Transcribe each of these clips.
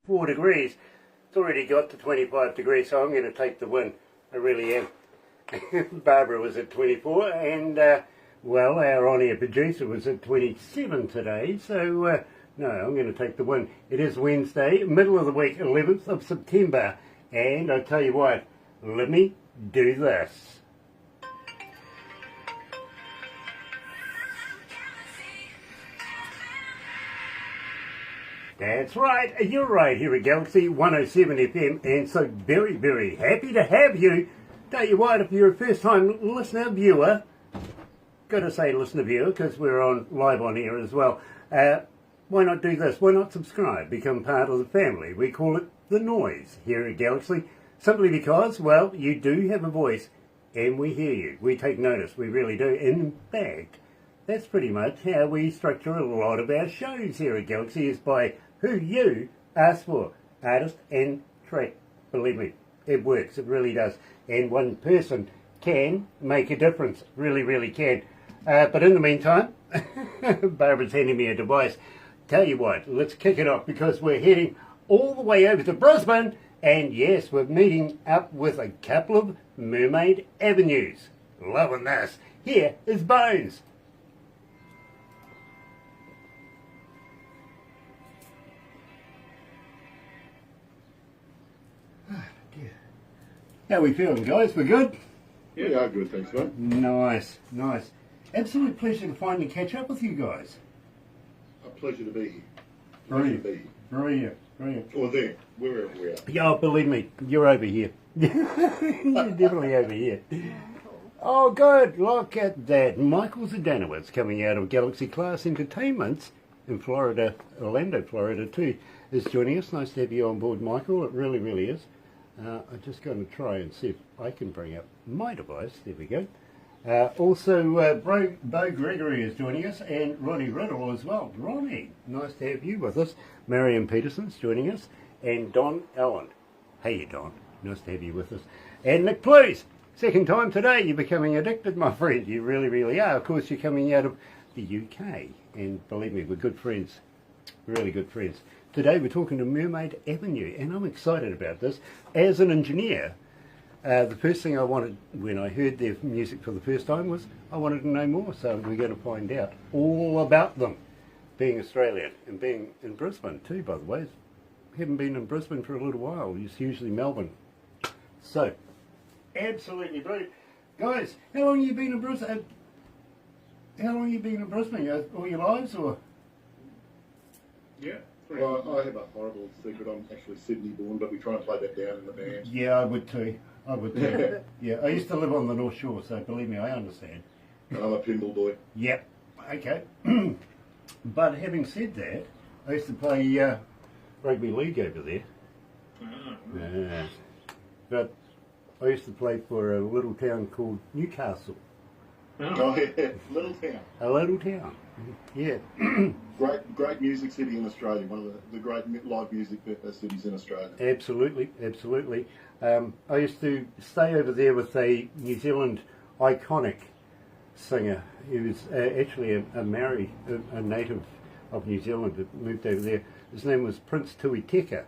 24 degrees. It's already got to 25 degrees, so I'm going to take the win. I really am. Barbara was at 24, and well, our on-air producer was at 27 today, so no, I'm going to take the win. It is Wednesday, middle of the week, 11th of September, and I tell you what, let me do this. That's right, you're right here at Galaxy 107 FM, and so very, very happy to have you. Tell you what, if you're a first-time listener, viewer, got to say listener, viewer, because we're on live on air as well, why not do this? Why not subscribe, become part of the family? We call it The Noise here at Galaxy, simply because, well, you do have a voice, and we hear you. We take notice, we really do. In fact, that's pretty much how we structure a lot of our shows here at Galaxy, is by who you ask for, artist and track. Believe me, it works, it really does. And one person can make a difference, really, really can. But in the meantime, Barbara's handing me a device. Tell you what, let's kick it off, because we're heading all the way over to Brisbane, and yes, we're meeting up with a couple of Mermaid Avenues. Loving this. Here is Bones. How are we feeling, guys? We're good? Yeah, good, thanks, mate. Nice, nice. Absolute pleasure to finally catch up with you guys. A pleasure to be here. Brilliant. Pleasure to be Brilliant, brilliant. here. Or there, wherever we are. Yeah, believe me, you're over here. You're definitely over here. Oh, good. Look at that. Michael Zdanowicz, coming out of Galaxy Class Entertainments in Florida, Orlando, Florida too, is joining us. Nice to have you on board, Michael. It really, really is. I'm just going to try and see if I can bring up my device. There we go. Also, Bo Gregory is joining us, and Ronnie Riddle as well. Ronnie, nice to have you with us. Marion Peterson's joining us, and Don Allen. Hey, Don. Nice to have you with us. And Nick Please. Second time today. You're becoming addicted, my friend. You really, really are. Of course, you're coming out of the UK, and believe me, we're good friends. Really good friends. Today we're talking to Mermaid Avenue, and I'm excited about this. As an engineer, the first thing I wanted when I heard their music for the first time was I wanted to know more, so we're going to find out all about them. Being Australian and being in Brisbane too, by the way. Haven't been in Brisbane for a little while. It's usually Melbourne. So, absolutely brilliant. Guys, how long have you been in Brisbane? How long have you been in Brisbane? All your lives, or? Yeah. Well, I have a horrible secret. I'm actually Sydney born, but we try and play that down in the band. Yeah, I would too. I would too. Yeah, I used to live on the North Shore, so believe me, I understand. And I'm a pinball boy. Yep. Okay. But having said that, I used to play rugby league over there. But I used to play for a little town called Newcastle. Oh, yeah, little town. A little town. Yeah. Great music city in Australia. One of the great live music cities in Australia. Absolutely, absolutely. I used to stay over there with a New Zealand iconic singer. He was actually a native of New Zealand that moved over there. His name was Prince Tuiteka,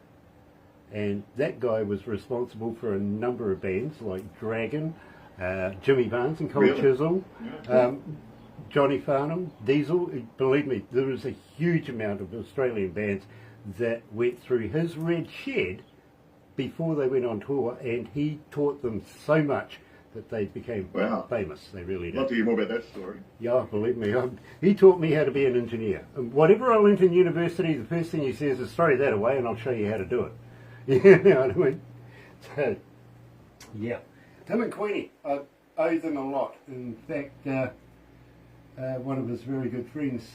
and that guy was responsible for a number of bands like Dragon, Jimmy Barnes and Cold Chisel, Johnny Farnham, Diesel. Believe me, there was a huge amount of Australian bands that went through his red shed before they went on tour, and he taught them so much that they became famous. They really did. I'd love to hear more about that story. Yeah, believe me, he taught me how to be an engineer. And whatever I learnt in university, the first thing he says is throw that away and I'll show you how to do it. You know what I mean? So, yeah. Tim and Queenie, I owe them a lot. In fact, one of his very good friends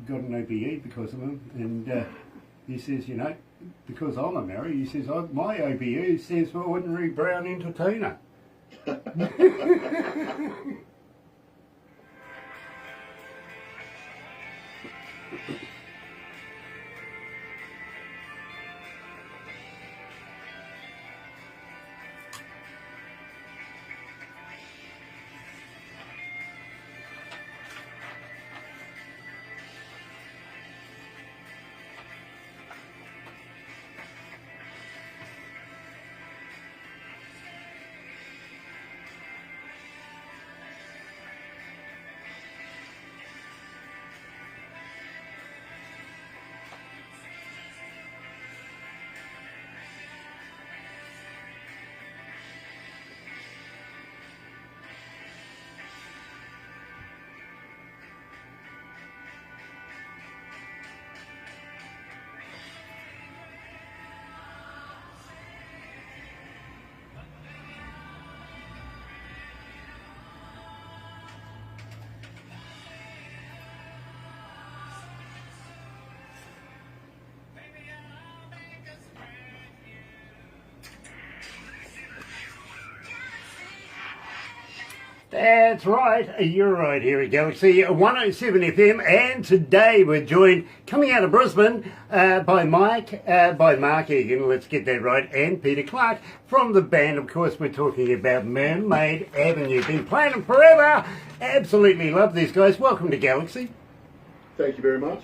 got an OBE because of him, and he says, you know, because I'm a Maori, he says, my OBE stands for Ordinary Brown Entertainer. That's right, you're right here at Galaxy 107 FM, and today we're joined, coming out of Brisbane, by Mark Egan, let's get that right, and Peter Clark from the band. Of course, we're talking about Mermaid Avenue. Been playing them forever, absolutely love these guys. Welcome to Galaxy. Thank you very much.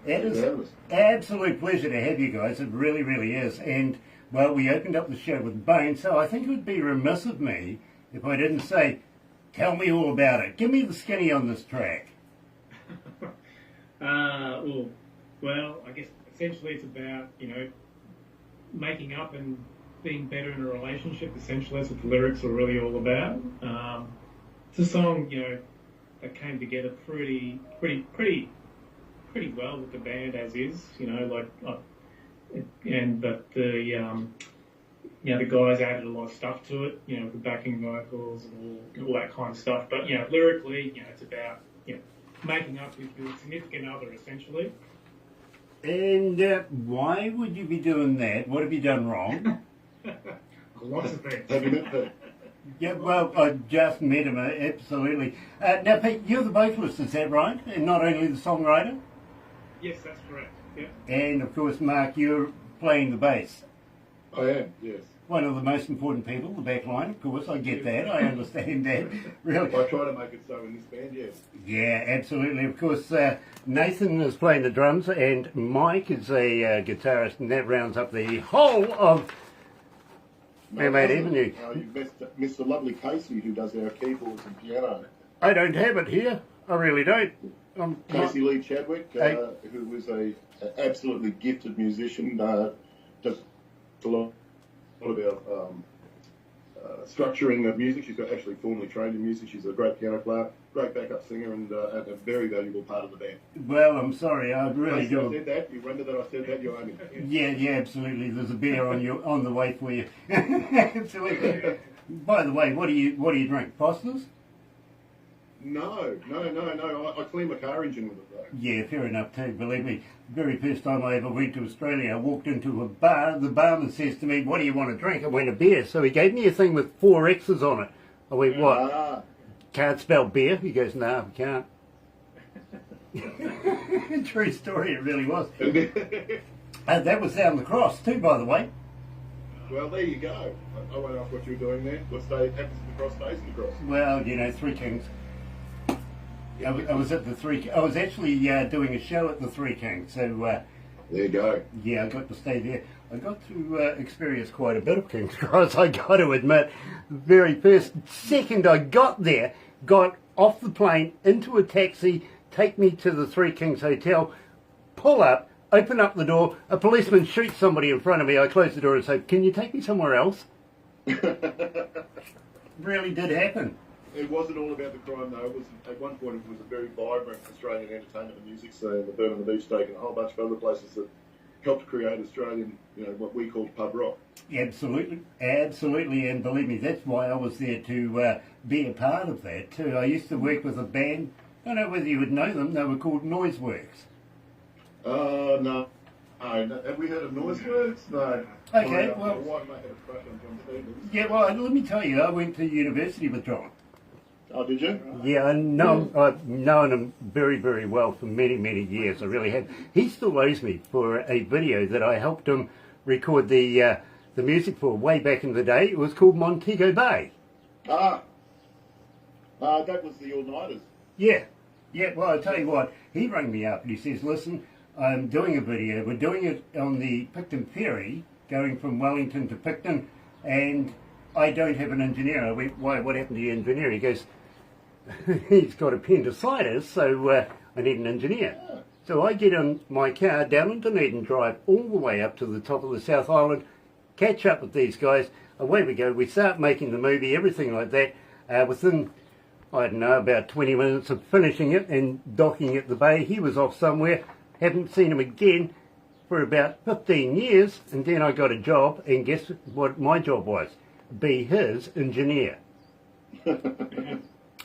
It is an absolute pleasure to have you guys, it really, really is. And, well, we opened up the show with Bone, so I think it would be remiss of me if I didn't say, tell me all about it. Give me the skinny on this track. Well, I guess essentially it's about, making up and being better in a relationship. Essentially, that's what the lyrics are really all about. It's a song, that came together pretty well with the band as is, the guys added a lot of stuff to it, the backing vocals and all that kind of stuff. But, lyrically, it's about, making up with your significant other, essentially. And why would you be doing that? What have you done wrong? Lots of things. Have you met Pete? Yeah, well, I just met him, absolutely. Now, Pete, you're the vocalist, is that right? And not only the songwriter? Yes, that's correct, yeah. And, of course, Mark, you're playing the bass. I am, yes. One of the most important people, the back line, of course, I get that, I understand that, really. I try to make it so in this band, yes. Yeah, absolutely. Of course, Nathan is playing the drums and Mike is a guitarist, and that rounds up the whole of Mermaid Avenue. You missed the lovely Casey who does our keyboards and piano. I don't have it here, I really don't. Casey Lee Chadwick, who was an absolutely gifted musician, does a lot of our structuring of music. She's actually formally trained in music. She's a great piano player, great backup singer, and a very valuable part of the band. Well, I'm sorry, I really do. I said that. You remember that I said that. You owe me. Yeah, absolutely. There's a beer on the way for you. Absolutely. By the way, what do you drink? Fosters? No. I clean my car engine with it, though. Yeah, fair enough too. Believe me, the very first time I ever went to Australia, I walked into a bar. The barman says to me, "What do you want to drink?" I went, "A beer." So he gave me a thing with 4 X's on it. I went, "What? Can't spell beer?" He goes, "No, I can't." True story, it really was. That was down the cross too, by the way. Well, there you go. I won't ask what you were doing there. What happens in the cross stays in the cross. Well, Three Kings. I was at the Three. I was actually doing a show at the Three Kings, so there you go. Yeah, I got to stay there. I got to experience quite a bit of King's Cross, I got to admit. The very first second I got there, got off the plane, into a taxi, take me to the Three Kings Hotel, pull up, open up the door, a policeman shoots somebody in front of me. I close the door and say, "Can you take me somewhere else?" Really did happen. It wasn't all about the crime, though. It was, at one point, it was a very vibrant Australian entertainment and music scene, the Burn on the Beach Steak and a whole bunch of other places that helped create Australian, what we called pub rock. Absolutely, and believe me, that's why I was there to be a part of that too. I used to work with a band, I don't know whether you would know them, they were called Noiseworks. No. Have we heard of Noiseworks? No. Okay, well... My wife may have a crush on John Stevens. Yeah, well, let me tell you, I went to university with John. Oh, did you? Yeah, I've known him very, very well for many, many years. I really have. He still owes me for a video that I helped him record the music for way back in the day. It was called Montego Bay. That was the All-Nighters. Yeah, well, I'll tell you what, he rang me up and he says, "Listen, I'm doing a video. We're doing it on the Picton Ferry, going from Wellington to Picton, and I don't have an engineer." I went, "Why, what happened to your engineer?" He goes, "He's got appendicitis, so I need an engineer." Yeah. So I get in my car down into Dunedin, drive all the way up to the top of the South Island, catch up with these guys, away we go. We start making the movie, everything like that. Within, I don't know, about 20 minutes of finishing it and docking at the bay, he was off somewhere, haven't seen him again for about 15 years, and then I got a job, and guess what my job was? Be his engineer.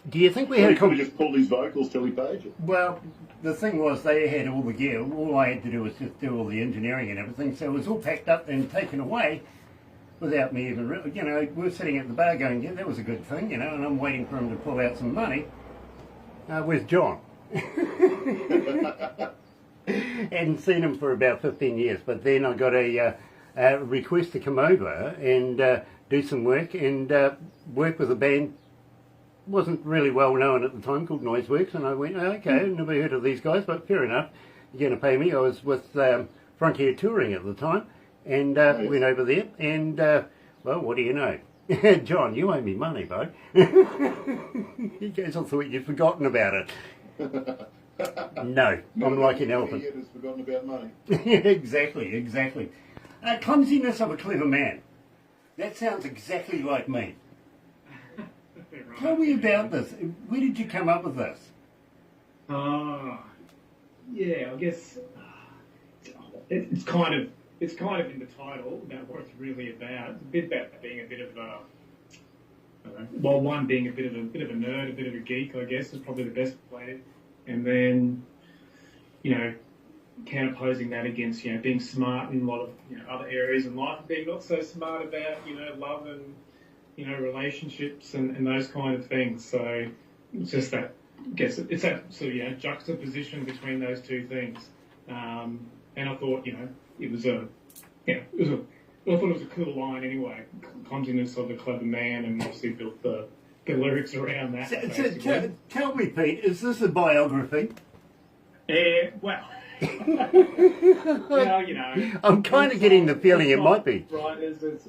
Do you think we had... He could have just pulled his vocals till he paid you. Well, the thing was, they had all the gear. All I had to do was just do all the engineering and everything, so it was all packed up and taken away. without me even, you know, we're sitting at the bar going, yeah, that was a good thing, you know, and I'm waiting for him to pull out some money. Where's John? Hadn't seen him for about 15 years, but then I got a request to come over and do some work and work with a band. Wasn't really well known at the time, called Noiseworks, and I went, oh, okay, I've never heard of these guys, but fair enough, you're going to pay me. I was with Frontier Touring at the time, and went over there, and well, what do you know? John, you owe me money, bro. He goes, I thought you'd forgotten about it. No, I'm like an elephant. Has forgotten about money. Exactly. Clumsiness of a clever man. That sounds exactly like me. Right. Tell me about this. Where did you come up with this? Yeah, I guess it's kind of in the title about what it's really about. It's a bit about being a bit of a, one being a bit of a nerd, a bit of a geek, I guess is probably the best way. And then, you know, counterposing that against, you know, being smart in a lot of, you know, other areas in life, and being not so smart about, you know, love and, you know, relationships and those kind of things. So it's just that, I guess it's that sort of, you know, juxtaposition between those two things. And I thought, you know, I thought it was a cool line anyway. Clumsiness of a clever man, and obviously built the lyrics around that. Tell me, Pete, is this a biography? Well, you know. I'm kind of getting the feeling it might be. Writers, there's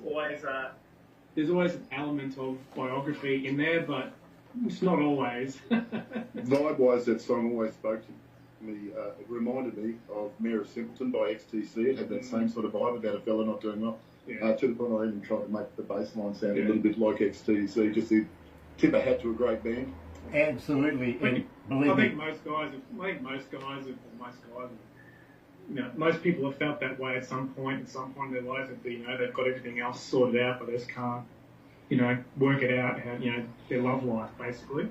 always an element of biography in there, but it's not always. Vibe-wise, that song always spoke to me. It reminded me of Mayor of Simpleton by XTC. It had that same sort of vibe about a fella not doing well. Yeah. To the point I even tried to make the bass line sound a little bit like XTC, just to tip a hat to a great band. Absolutely. And I think most guys, you know, most people have felt that way at some point in their lives. That, you know, they've got everything else sorted out, but they just can't, you know, work it out. How, you know, their love life, basically.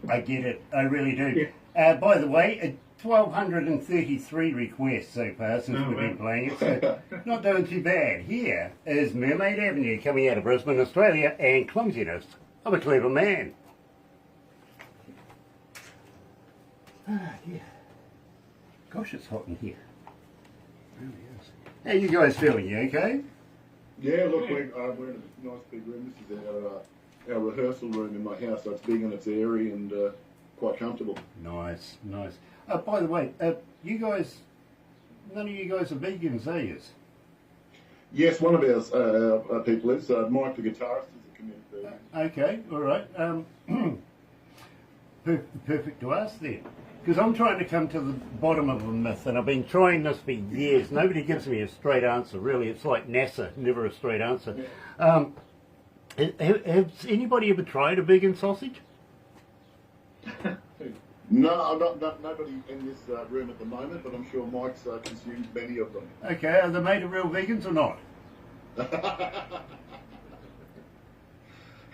I get it. I really do. Yeah. By the way, 1,233 requests so far since we've been playing it, so not doing too bad. Here is Mermaid Avenue coming out of Brisbane, Australia, and Clumsiness of a Clever Man. Ah, yeah. Gosh, it's hot in here. It really is. How you guys feeling? You okay? Yeah, look, we're in a nice big room. This is our rehearsal room in my house, so it's big and it's airy and quite comfortable. Nice. By the way, you guys, none of you guys are vegans, are you? Yes, one of our people is. Mike, the guitarist, is a committed vegan. Okay, all right. Perfect to ask then. Because I'm trying to come to the bottom of a myth, and I've been trying this for years. Nobody gives me a straight answer, really. It's like NASA, never a straight answer. Yeah. Has anybody ever tried a vegan sausage? No, nobody in this room at the moment, but I'm sure Mike's consumed many of them. Okay, are they made of real vegans or not?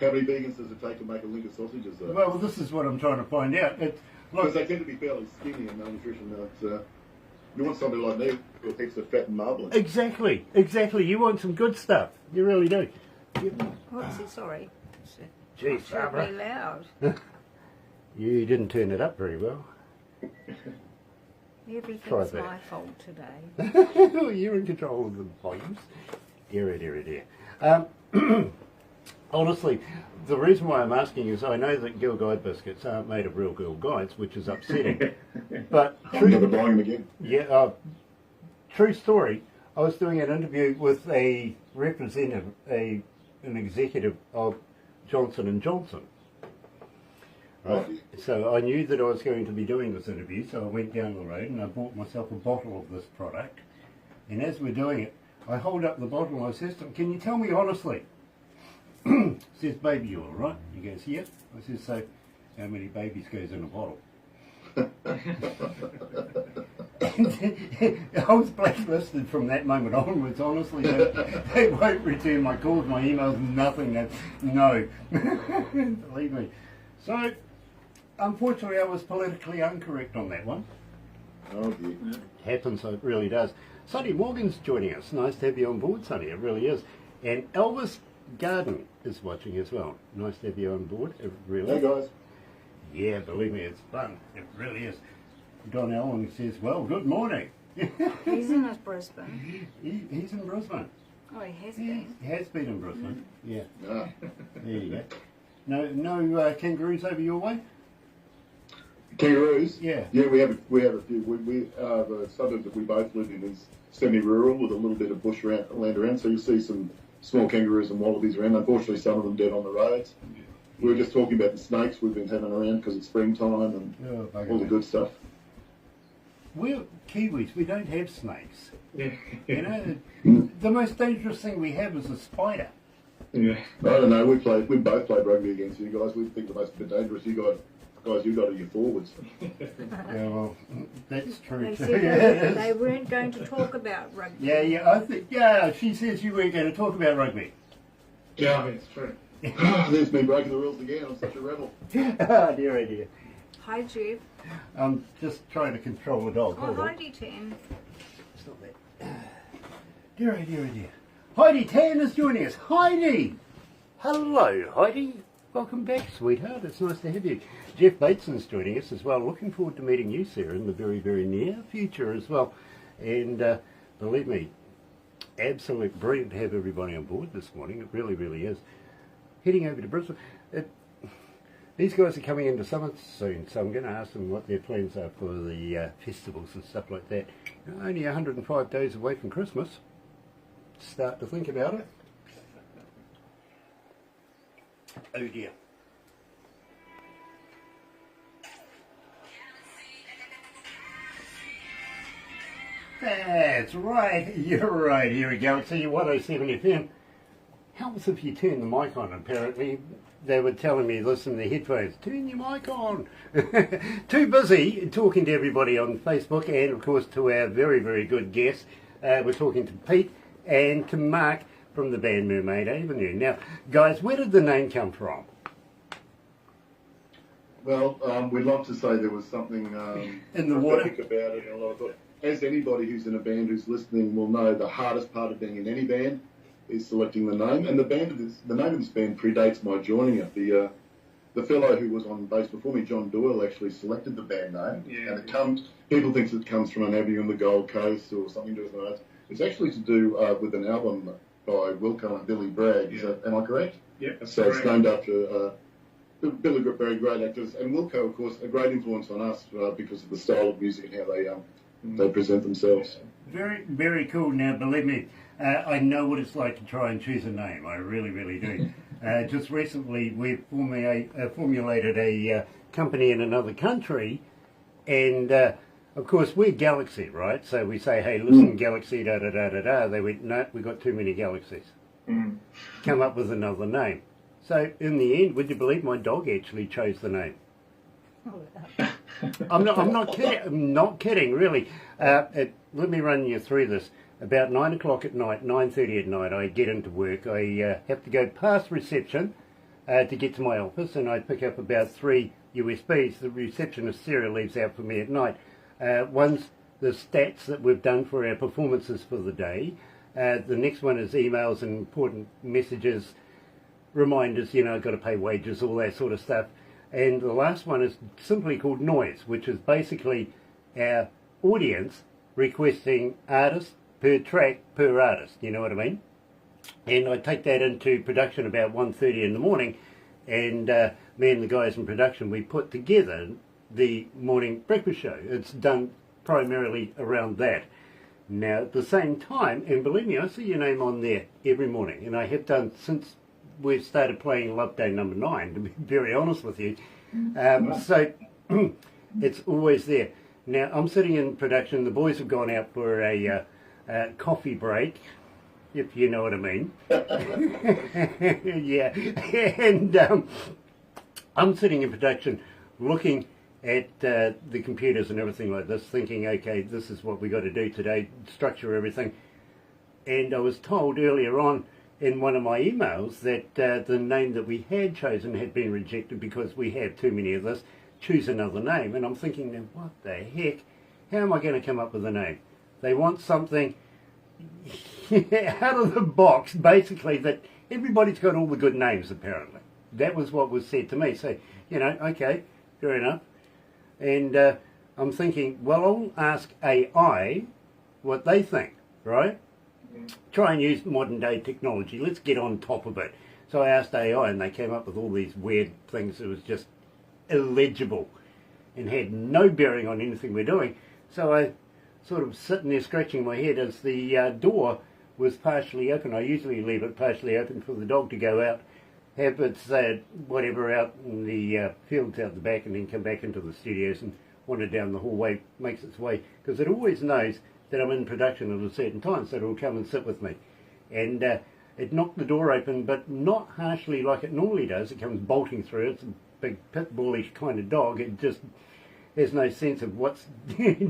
How many vegans does it take to make a link of sausages, though? Well, this is what I'm trying to find out. Because they tend to be fairly skinny and malnutrition. You want somebody like me who keeps the fat and marbling. Exactly. You want some good stuff. You really do. What's it? Sorry. Jeez, It's Barbara. really loud. You didn't turn it up very well. Everything's my fault today. You're in control of the volumes. Dear. Honestly, the reason why I'm asking is I know that Girl Guide biscuits aren't made of real Girl Guides, which is upsetting. But I'm never buying them again. Yeah, true story. I was doing an interview with a representative, an executive of Johnson & Johnson. Right. So I knew that I was going to be doing this interview, so I went down the road and I bought myself a bottle of this product. And as we're doing it, I hold up the bottle and I says to him, "Can you tell me honestly?" Says, "Baby, you all right?" He goes, "Yep." I says, "So how many babies goes in a bottle?" I was blacklisted from that moment onwards, honestly. They won't return my calls, my emails, nothing. No. Believe me. So, unfortunately, I was politically incorrect on that one. Oh, dear. Happens, it really does. Sonny Morgan's joining us. Nice to have you on board, Sonny. It really is. And Elvis Garden is watching as well. Nice to have you on board. Really. Hey guys. Yeah, believe me, it's fun. It really is. Don Allen says, well, good morning. He's in Brisbane. He's in Brisbane. Oh, he has been. He has been in Brisbane. Yeah. Ah. There you go. No kangaroos over your way? Kangaroos? Yeah. Yeah, we have a few. The suburb that we both live in is semi-rural with a little bit of bush land around, so you see some small kangaroos and wallabies around. Unfortunately, some of them dead on the roads. We were just talking about the snakes we've been having around because it's springtime and all the good stuff. We're Kiwis, we don't have snakes. Yeah. You know, the most dangerous thing we have is a spider. Yeah. I don't know, we both played rugby against you guys. We think the most dangerous you got are your forwards. Yeah, well, that's true They too. said they weren't going to talk about rugby. Yeah, she says you weren't going to talk about rugby. Yeah, it's true. There's me breaking the rules again. I'm such a rebel. Oh dear, oh dear. Hi, Jeff. I'm just trying to control the dog. Oh, Hold on. Heidi Tan. Stop that. Dear, oh dear, oh dear. Heidi Tan is joining us. Heidi! Hello, Heidi. Welcome back, sweetheart. It's nice to have you. Jeff Bateson's joining us as well. Looking forward to meeting you, Sarah, in the very, very near future as well. And believe me, absolute brilliant to have everybody on board this morning. It really, really is. Heading over to Brisbane. These guys are coming into summer soon, so I'm going to ask them what their plans are for the festivals and stuff like that. Only 105 days away from Christmas. Start to think about it. Oh dear. That's right, you're right, here we go. It's 107 FM. Helps if you turn the mic on, apparently. They were telling me, listen to the headphones, turn your mic on. Too busy talking to everybody on Facebook and, of course, to our very, very good guests. We're talking to Pete and to Mark from the band Mermaid Avenue. Now, guys, where did the name come from? Well, we'd love to say there was something In the water. prophetic about it. And a lot of, as anybody who's in a band who's listening will know, the hardest part of being in any band is selecting the name. And the name of this band predates my joining it. The fellow who was on bass before me, John Doyle, actually selected the band name. Yeah. And people think it comes from an avenue on the Gold Coast or something to do with that. It's actually to do with an album by Wilco and Billy Bragg. Yeah. Am I correct? Yeah, that's So correct. it's named after Billy Bragg, great actors, and Wilco, of course, a great influence on us because of the style of music and how they present themselves. Very, very cool. Now, believe me, I know what it's like to try and choose a name. I really, really do. Just recently, we've formulated a company in another country, and of course, we're Galaxy, right? So we say, hey, listen, Galaxy, da-da-da-da-da. They went, no, we've got too many galaxies. Come up with another name. So in the end, would you believe my dog actually chose the name? I'm not kidding. I'm not kidding, really. Let me run you through this. About 9 o'clock at night, 9:30 at night, I get into work. I have to go past reception to get to my office, and I pick up about 3 USBs. The receptionist, Sarah, leaves out for me at night. One's the stats that we've done for our performances for the day. The next one is emails and important messages, reminders, you know, got to pay wages, all that sort of stuff. And the last one is simply called noise, which is basically our audience requesting artists per track per artist, you know what I mean? And I take that into production about 1:30 in the morning, and me and the guys in production, we put together the morning breakfast show. It's done primarily around that. Now, at the same time, and believe me, I see your name on there every morning, and I have done since we've started playing Love Day number 9, to be very honest with you. So it's always there. Now, I'm sitting in production. The boys have gone out for a coffee break, if you know what I mean. Yeah. And I'm sitting in production looking at the computers and everything like this, thinking, okay, this is what we got to do today, structure everything. And I was told earlier on in one of my emails that the name that we had chosen had been rejected because we have too many of this. Choose another name. And I'm thinking, now, what the heck? How am I going to come up with a name? They want something out of the box, basically, that everybody's got all the good names, apparently. That was what was said to me. So, okay, fair enough. And I'm thinking, well, I'll ask AI what they think, right? Try and use modern day technology. Let's get on top of it. So I asked AI and they came up with all these weird things that was just illegible and had no bearing on anything we're doing. So I sort of sitting there scratching my head as the door was partially open. I usually leave it partially open for the dog to go out, have its whatever out in the fields out the back, and then come back into the studios and wander down the hallway, makes its way, because it always knows that I'm in production at a certain time, so it'll come and sit with me. And it knocked the door open, but not harshly like it normally does. It comes bolting through. It's a big pit bullish kind of dog. It just has no sense of what's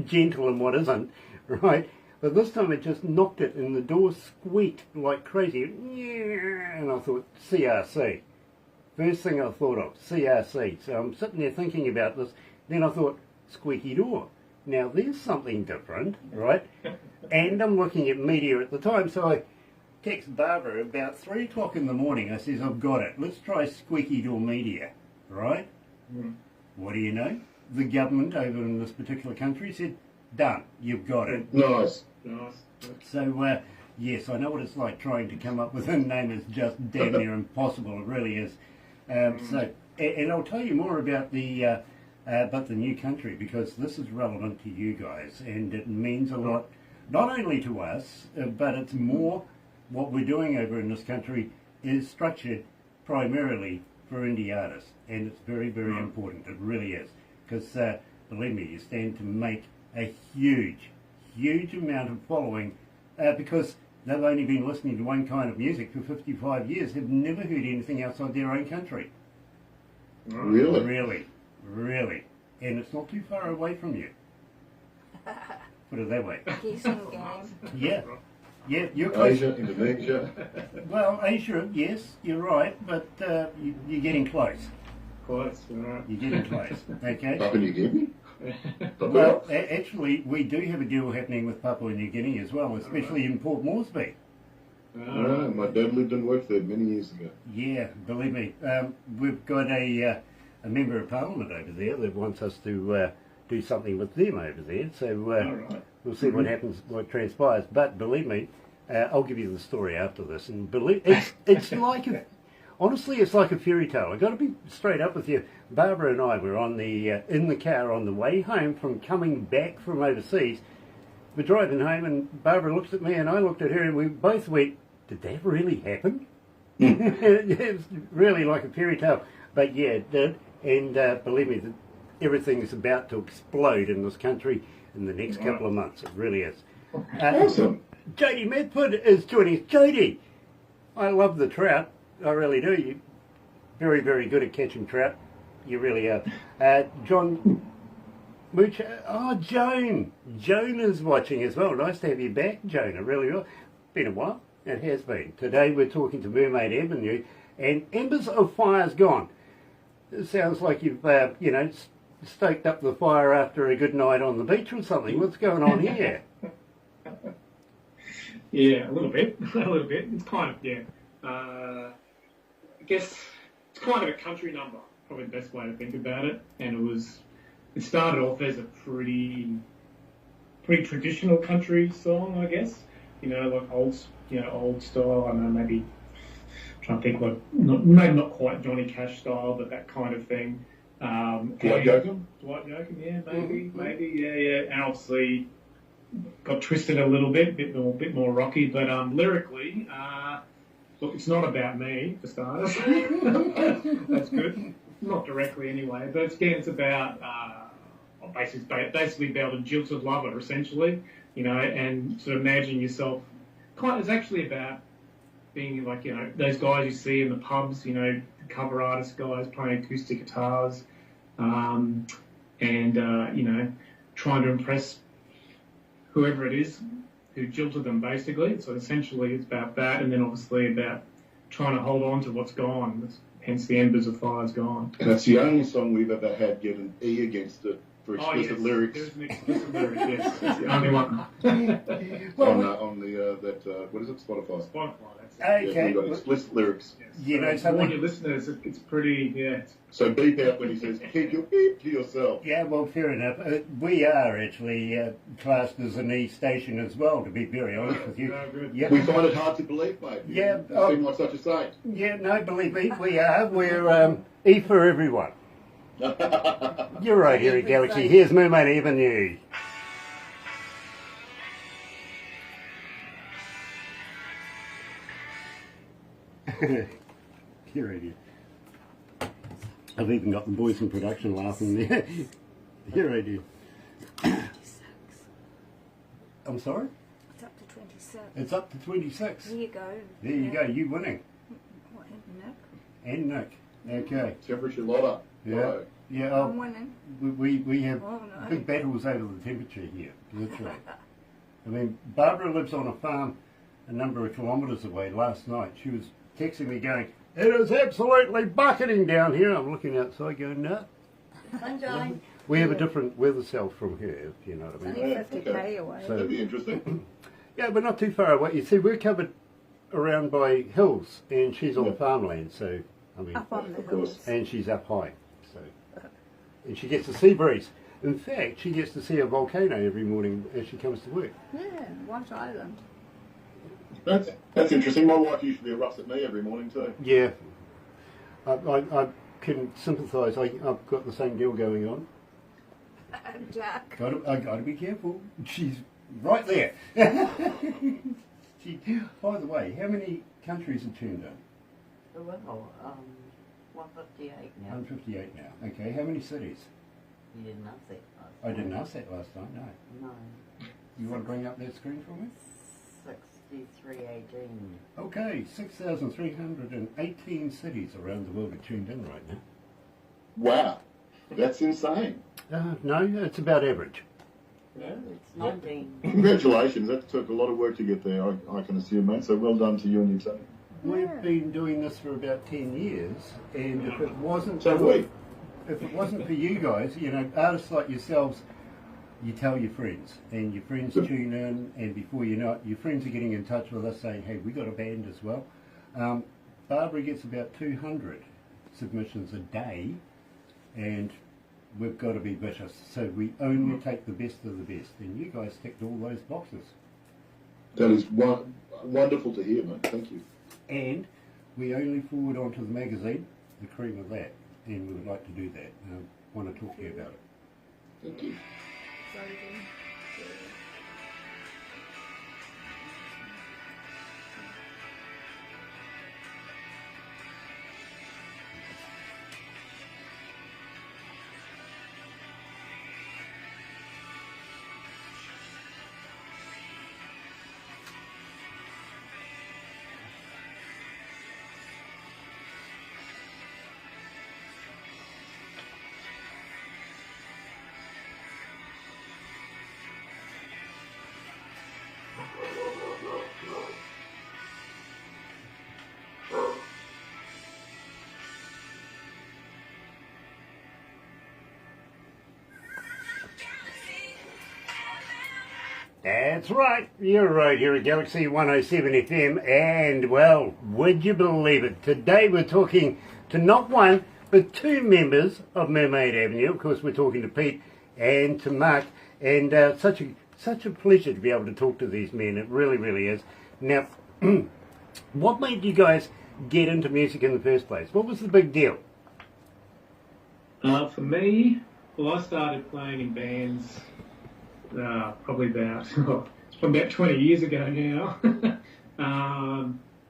gentle and what isn't, right? But this time it just knocked it and the door squeaked like crazy. And I thought, CRC. First thing I thought of, CRC. So I'm sitting there thinking about this. Then I thought, squeaky door. Now there's something different, right? And I'm looking at media at the time, so I text Barbara about 3 o'clock in the morning. I says, I've got it. Let's try squeaky door media, right? What do you know? The government over in this particular country said, done, you've got it. Nice. So, yes, I know what it's like trying to come up with a name that's just damn near impossible. It really is. And I'll tell you more about the new country, because this is relevant to you guys, and it means a lot, not only to us, but it's more what we're doing over in this country is structured primarily for indie artists, and it's very, very important. It really is, because believe me, you stand to make a huge amount of following, because they've only been listening to one kind of music for 55 years, have never heard anything outside their own country. Really? Really. And it's not too far away from you. Put it that way. Guessing game. Yeah, you're close. Asia, Indonesia. Well, Asia, yes, you're right, but you're getting close. Close, right. You're getting close, okay? Papua New Guinea? Well, actually, we do have a deal happening with Papua New Guinea as well, especially in Port Moresby. My dad lived and worked there many years ago. Yeah, believe me. We've got a member of Parliament over there that wants us to do something with them over there, so we'll see what happens, what transpires. But believe me, I'll give you the story after this. And believe it's like honestly, it's like a fairy tale. I've got to be straight up with you. Barbara and I were on the in the car on the way home from coming back from overseas. We're driving home, and Barbara looks at me, and I looked at her, and we both went, "Did that really happen?" It's really like a fairy tale, but yeah, it did. And believe me, everything is about to explode in this country in the next couple of months. It really is. Awesome. Jody Medford is joining us. Jody, I love the trout. I really do. You're very, very good at catching trout. You really are. John Moocher. Oh, Joan. Joan is watching as well. Nice to have you back, Joan. It really will. Been a while. It has been. Today we're talking to Mermaid Avenue, and Embers of Fire's gone. It sounds like you've, stoked up the fire after a good night on the beach or something. What's going on here? Yeah, a little bit. It's kind of, I guess it's kind of a country number, probably the best way to think about it. And it started off as a pretty traditional country song, I guess. Like old style. I don't know, maybe trying to think like maybe not quite Johnny Cash style, but that kind of thing. Dwight Yoakam? Dwight Yoakam, yeah, maybe, yeah. And obviously got twisted a little bit, bit more rocky, but lyrically, look, it's not about me for starters. That's good. Not directly anyway, but it's about basically about a jilted lover, essentially. And sort of imagine yourself. It's actually about being like, those guys you see in the pubs, cover artist guys playing acoustic guitars, and trying to impress whoever it is who jilted them, basically. So essentially it's about that, and then obviously about trying to hold on to what's gone. Hence the Embers of Fire's gone. And it's the only song we've ever had get an E against it for explicit lyrics. There's an explicit lyric, yes. That's the only one. on the what is it, Spotify? Spotify, that's it. Okay. Yeah, we've got explicit lyrics. Yes. You know warn something? your listeners, it's pretty, So beep out when he says, keep your beep to yourself. Yeah, well, fair enough. We are actually classed as an E station as well, to be very honest with you. No, good. Yep. We find it hard to believe, mate. Yeah, You seem like such a saint. Yeah, no, believe me, we are. We're E for everyone. You're right here at Galaxy. Here's Mermaid Avenue. You're right here. I've even got the boys in production laughing there. You're right here. I'm sorry? It's up to 27. It's up to 26. There you go. There you go, you winning. What, Nick? And Nick. Okay. Temperature lower. Yeah. Yeah, I'm winning. we have Oh, no. big battles over the temperature here, literally. I mean, Barbara lives on a farm a number of kilometres away. Last night she was texting me going, "It is absolutely bucketing down here." I'm looking outside going, "No." Sunshine. We have a different weather cell from her, if you know what I mean. Only Yeah, 50k okay. away. So- That'd be interesting. Yeah, but not too far away. You see, we're covered around by hills, and she's on Yeah. farmland, so, I mean, Up on the Of course. hills. and she's up high, so. And she gets a sea breeze. In fact, she gets to see a volcano every morning as she comes to work. Yeah, White Island. That's interesting. My wife usually erupts at me every morning too. Yeah, I can sympathise. I've got the same deal going on. Jack. I got to be careful. She's right there. By the way, how many countries are tuned in? Well, 158 now. 158 now. Okay, how many cities? You didn't ask that last I time. didn't ask that last time. No. No. You want to bring up that screen for me? 6318. Okay, 6,318 cities around the world are tuned in right now. Wow, that's insane. No, it's about average. No, it's 19. Congratulations. That took a lot of work to get there, I can assume, mate. So well done to you and your team. We've been doing this for about 10 years, and if it wasn't So have we. if it wasn't for you guys, you know, artists like yourselves, you tell your friends, and your friends tune in, and before you know it, your friends are getting in touch with us saying, "Hey, we got a band as well." Barbara gets about 200 submissions a day, and we've got to be vicious. So we only take the best of the best, and you guys ticked all those boxes. That is wonderful to hear, mate. Thank you. And we only forward onto the magazine the cream of that, and we would like to do that. I want to talk to you about it. Thank you. That's right, you're right here at Galaxy 107 FM, and well, would you believe it? Today we're talking to not one, but two members of Mermaid Avenue. Of course, we're talking to Pete and to Mark, and such a pleasure to be able to talk to these men. It really, really is. Now, what made you guys get into music in the first place? What was the big deal? For me, well, I started playing in bands probably about 20 years ago now.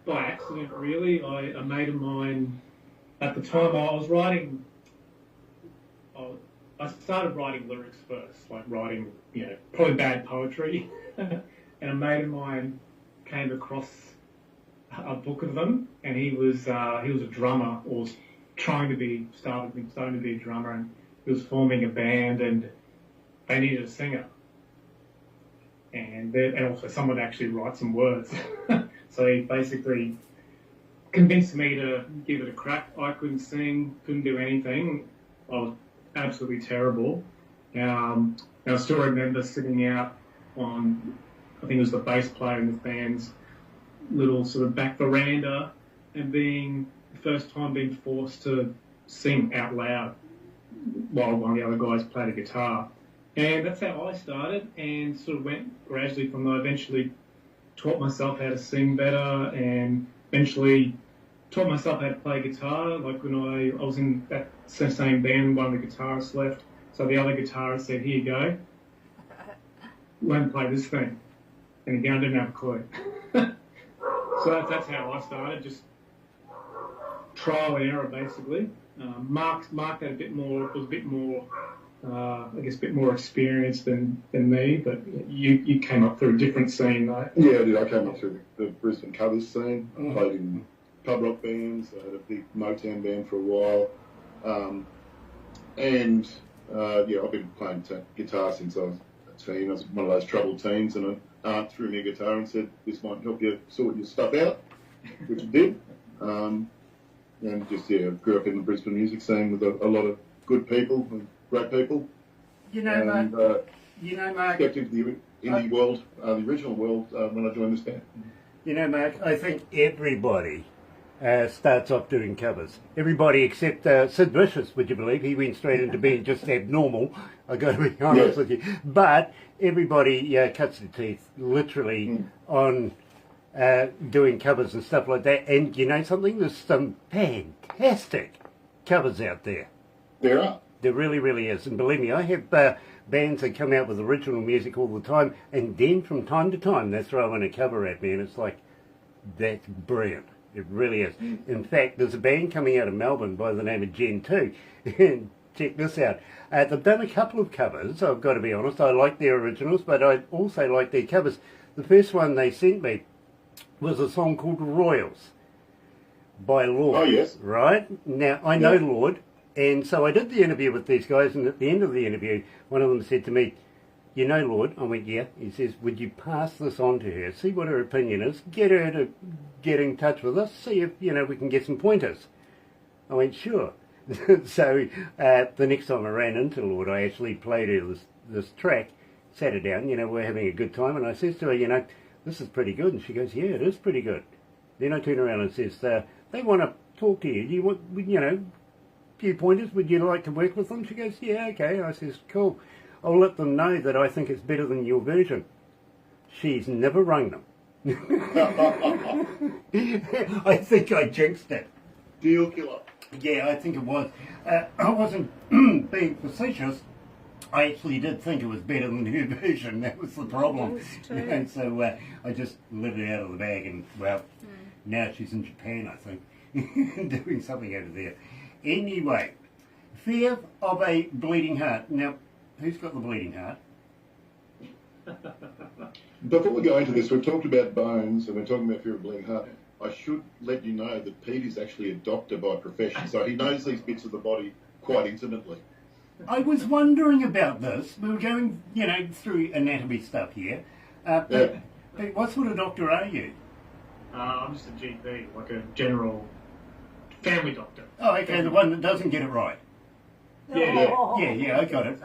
By accident, really. A mate of mine, at the time I was writing, I started writing lyrics first, like writing, probably bad poetry. And a mate of mine came across a book of them, and he was a drummer, or was starting to be a drummer, and he was forming a band, and they needed a singer. And also someone to actually write some words. So he basically convinced me to give it a crack. I couldn't sing, couldn't do anything. I was absolutely terrible. And I still remember sitting out on, I think it was the bass player in the band's little sort of back veranda, and being the first time being forced to sing out loud while one of the other guys played a guitar. And that's how I started, and sort of went gradually from there. Eventually taught myself how to sing better, and eventually taught myself how to play guitar. Like when I was in that same band, one of the guitarists left, so the other guitarist said, "Here you go, learn to play this thing." And again, I didn't have a clue. So that's how I started, just trial and error basically. Mark had a bit more, was a bit more, I guess, a bit more experienced than me, but you came up through a different scene, though. Yeah, I did. I came up through the Brisbane covers scene. I played in pub rock bands. I had a big Motown band for a while. I've been playing guitar since I was a teen. I was one of those troubled teens, and an aunt threw me a guitar and said, "This might help you sort your stuff out," which it did. And just, grew up in the Brisbane music scene with a lot of good people and great people. You know, and, Mark. Stepped into the indie world, the original world, when I joined this band. You know, Mark, I think everybody starts off doing covers. Everybody except Sid Vicious, would you believe? He went straight into being just abnormal, I've got to be honest with you. But everybody cuts their teeth, literally, on doing covers and stuff like that. And you know something? There's some fantastic covers out there. There are. There really, really is. And believe me, I have bands that come out with original music all the time, and then from time to time they throw in a cover at me, and it's like, that's brilliant. It really is. In fact, there's a band coming out of Melbourne by the name of Gen 2. And check this out. They've done a couple of covers, I've got to be honest. I like their originals, but I also like their covers. The first one they sent me was a song called Royals by Lord. Oh, yes. Right? Now, I know Lord, and so I did the interview with these guys, and at the end of the interview, one of them said to me, "You know Lord?" I went, "Yeah." He says, "Would you pass this on to her, see what her opinion is, get her to get in touch with us, see if, we can get some pointers." I went, "Sure." So the next time I ran into Lord, I actually played her this track, sat her down, we're having a good time, and I says to her, "This is pretty good." And she goes, "Yeah, it is pretty good." Then I turn around and says, "They want to talk to you. Do you want, few pointers? Would you like to work with them?" She goes, "Yeah, okay." I says, "Cool. I'll let them know that I think it's better than your version." She's never rung them. I think I jinxed it. Deal killer. Yeah, I think it was. I wasn't being facetious. I actually did think it was better than her version. That was the problem. And so I just let it out of the bag, and now she's in Japan, I think, doing something over there. Anyway, fear of a bleeding heart. Now, who's got the bleeding heart? Before we go into this, we've talked about bones and we're talking about fear of bleeding heart. I should let you know that Pete is actually a doctor by profession, so he knows these bits of the body quite intimately. I was wondering about this. We were going, through anatomy stuff here. But what sort of doctor are you? I'm just a GP, like a general family doctor. Oh, okay, the one that doesn't get it right. Yeah. Yeah, I got it.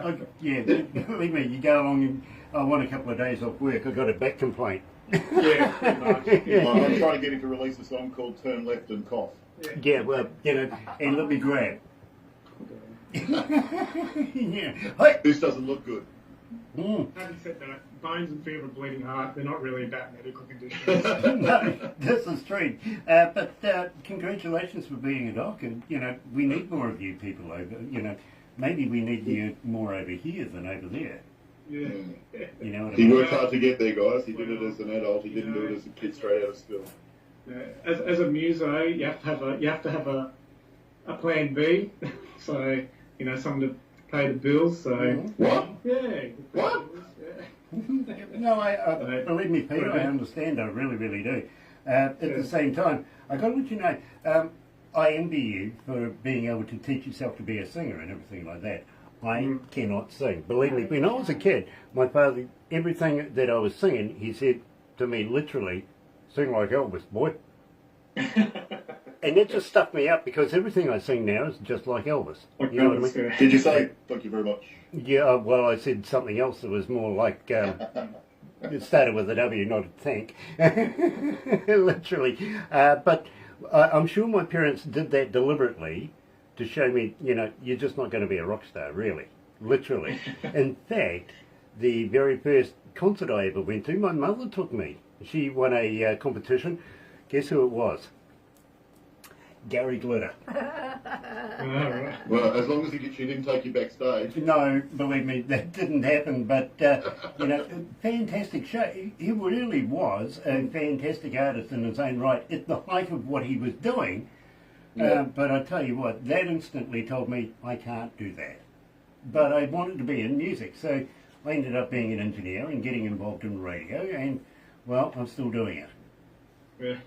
Believe me, you go along and I want a couple of days off work. I got a back complaint. Yeah, pretty much. I'm trying to get him to release a song called Turn Left and Cough. Yeah, well, and let me grab. Yeah. This doesn't look good. Having said that, bones and fear of a bleeding heart, they're not really about medical conditions. No, this is true. But congratulations for being a doc. And, we need more of you people over. Maybe we need you more over here than over there. Yeah. You know what I He mean? worked hard to get there, guys. He did it as an adult. He didn't do it as a kid straight out of school. As a muso, you have to have a plan B. So something to pay the bills. So What? yeah. What? Yeah. No, I believe me, Peter, I understand. I really, really do. At the same time, I got to let you know, I envy you for being able to teach yourself to be a singer and everything like that. I cannot sing. Believe me, when I was a kid, my father, everything that I was singing, he said to me literally, "Sing like Elvis, boy." And that just stuffed me up because everything I sing now is just like Elvis. Like You know what I mean? Elvis, Did you say thank you very much? Yeah, well, I said something else that was more like, it started with a W, not a thank. Literally. But I'm sure my parents did that deliberately to show me, you know, you're just not going to be a rock star, really. Literally. In fact, the very first concert I ever went to, my mother took me. She won a competition. Guess who it was? Gary Glitter. Oh, right. Well, as long as she didn't take you backstage. No, believe me, that didn't happen. But you know, fantastic show. He really was a fantastic artist in his own right at the height of what he was doing. Yeah. But I tell you what, that instantly told me I can't do that. But I wanted to be in music, so I ended up being an engineer and getting involved in radio. And well, I'm still doing it. Yeah.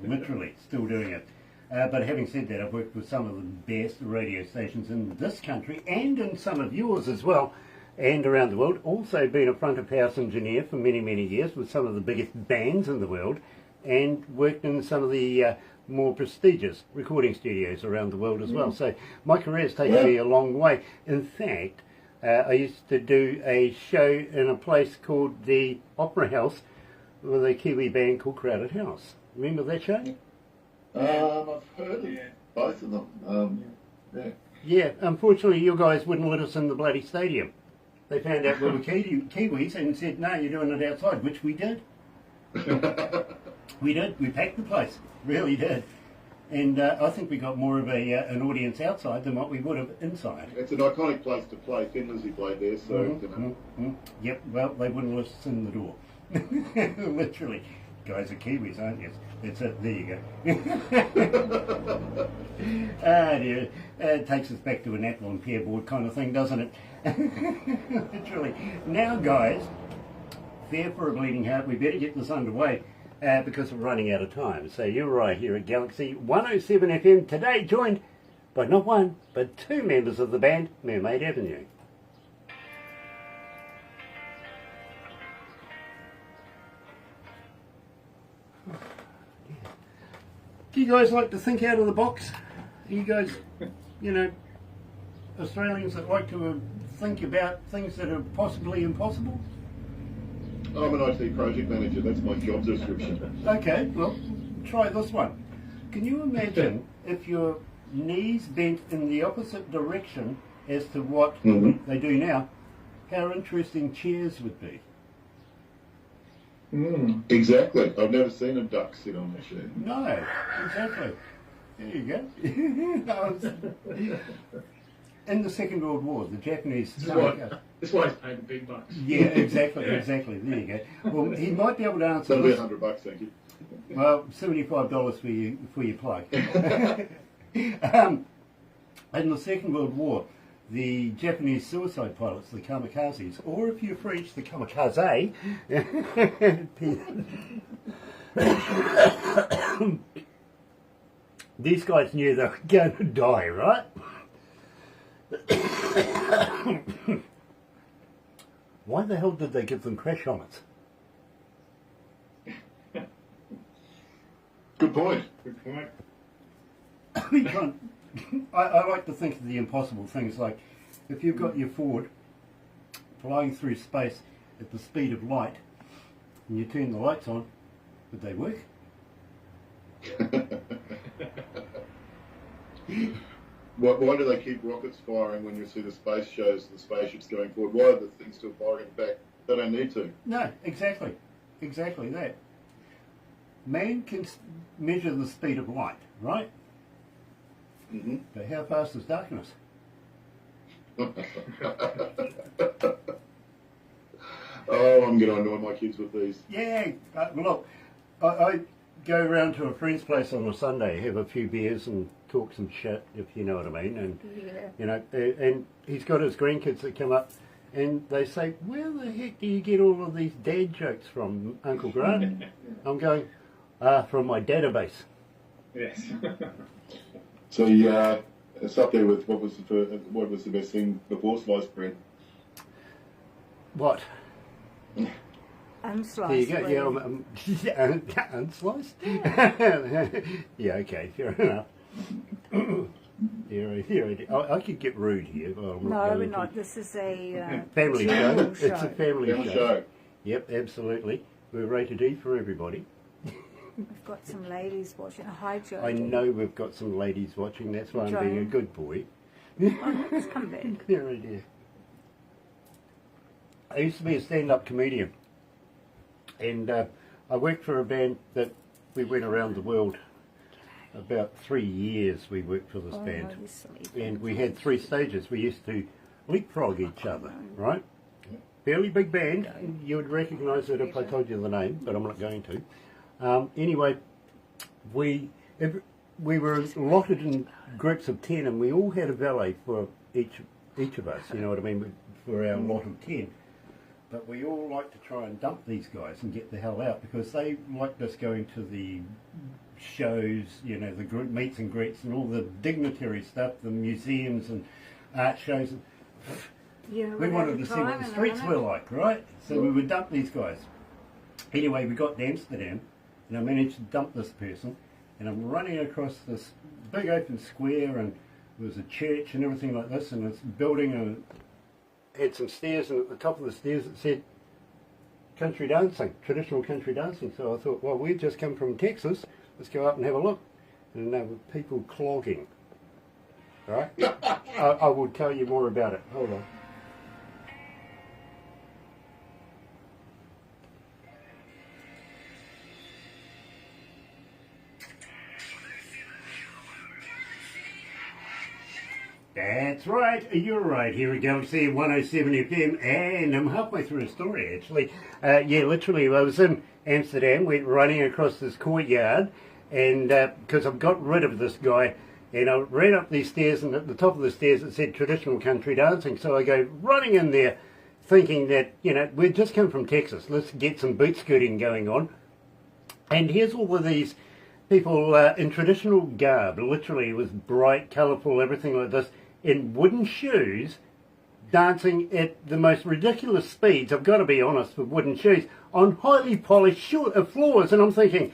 Literally, still doing it. But having said that, I've worked with some of the best radio stations in this country and in some of yours as well, and around the world. Also been a front of house engineer for many, many years with some of the biggest bands in the world, and worked in some of the more prestigious recording studios around the world as well. So my career has taken me a long way. In fact, I used to do a show in a place called the Opera House with a Kiwi band called Crowded House. Remember that show? I've heard of both of them. Yeah. Yeah, unfortunately you guys wouldn't let us in the bloody stadium. They found out we were Kiwis and said, no, you're doing it outside, which we did. We did. We packed the place. Really did. And I think we got more of an audience outside than what we would have inside. It's an iconic place to play. Finn Lizzy played there, so you know. Yep, well, they wouldn't let us in the door. Literally. Guys are Kiwis, aren't you? That's it. There you go. Ah, dear. It takes us back to an apple and pear board kind of thing, doesn't it? Literally. Now, guys, fair for a bleeding heart, we better get this underway because we're running out of time. So you're right here at Galaxy 107 FM today, joined by not one, but two members of the band, Mermaid Avenue. Do you guys like to think out of the box? Are you guys, you know, Australians that like to think about things that are possibly impossible? I'm an IT project manager. That's my job description. Okay, well, try this one. Can you imagine if your knees bent in the opposite direction as to what they do now, how interesting chairs would be? Exactly. I've never seen a duck sit on a chair. No, exactly. There you go. In the Second World War, the Japanese... This is why he's paid the big bucks. Yeah, exactly. There you go. Well, he might be able to answer That'll be this. $100, thank you. Well, $75 for your plug. In the Second World War, the Japanese suicide pilots, the kamikazes, or if you're French, the kamikaze, these guys knew they were going to die, right? Why the hell did they give them crash helmets? Good point. Good point. I like to think of the impossible things, like if you've got your Ford flying through space at the speed of light and you turn the lights on, would they work? Why do they keep rockets firing when you see the space shows the spaceships going forward? Why are the things still firing back? They don't need to. No, exactly. Exactly that. Man can measure the speed of light, right? Mm-hmm. But how fast is darkness? Oh, I'm going to annoy my kids with these. Yeah, look, I go round to a friend's place on a Sunday, have a few beers and talk some shit, if you know what I mean. And you know, and he's got his grandkids that come up and they say, where the heck do you get all of these dad jokes from, Uncle Grant? I'm going, from my database. Yes. So yeah, it's up there with what was the best thing before sliced bread? What? There you go. Yeah, unsliced. Yeah, okay, fair enough. I could get rude here. But I'm No, going we're to. not. This is a Family show. general It's a family Family show. show. Yep, absolutely. We're rated E for everybody. We've got some ladies watching. Hi, Jodie. I know we've got some ladies watching. That's why I'm being a Joan. good boy. Oh, let's come back. There it is. I used to be a stand-up comedian, and I worked for a band that we went around the world. About 3 years we worked for this band, you silly. and we had 3 stages. We used to leapfrog each other, right? Fairly big band. You would recognise it if I told you the name, but I'm not going to. Anyway, we were allotted in groups of 10, and we all had a valet for each of us. You know what I mean? For our lot of 10. But we all liked to try and dump these guys and get the hell out, because they liked us going to the shows, you know, the group meets and greets and all the dignitary stuff, the museums and art shows. Yeah, We wanted to see what the streets were like, right? So we would dump these guys. Anyway, we got to Amsterdam, and I managed to dump this person, and I'm running across this big open square, and there was a church and everything like this, and this building had some stairs, and at the top of the stairs it said country dancing, traditional country dancing. So I thought, well, we've just come from Texas, let's go up and have a look. And there were people clogging. Right? I will tell you more about it. Hold on. That's right, you're right, here at galaxy107fm, and I'm halfway through a story actually. Yeah, literally, I was in Amsterdam, went running across this courtyard, and because I've got rid of this guy, and I ran up these stairs, and at the top of the stairs it said traditional country dancing, so I go running in there thinking that, you know, we'd just come from Texas, let's get some boot scooting going on. And here's all of these people in traditional garb, literally it was bright, colourful, everything like this, in wooden shoes, dancing at the most ridiculous speeds, I've got to be honest, with wooden shoes, on highly polished floors, and I'm thinking,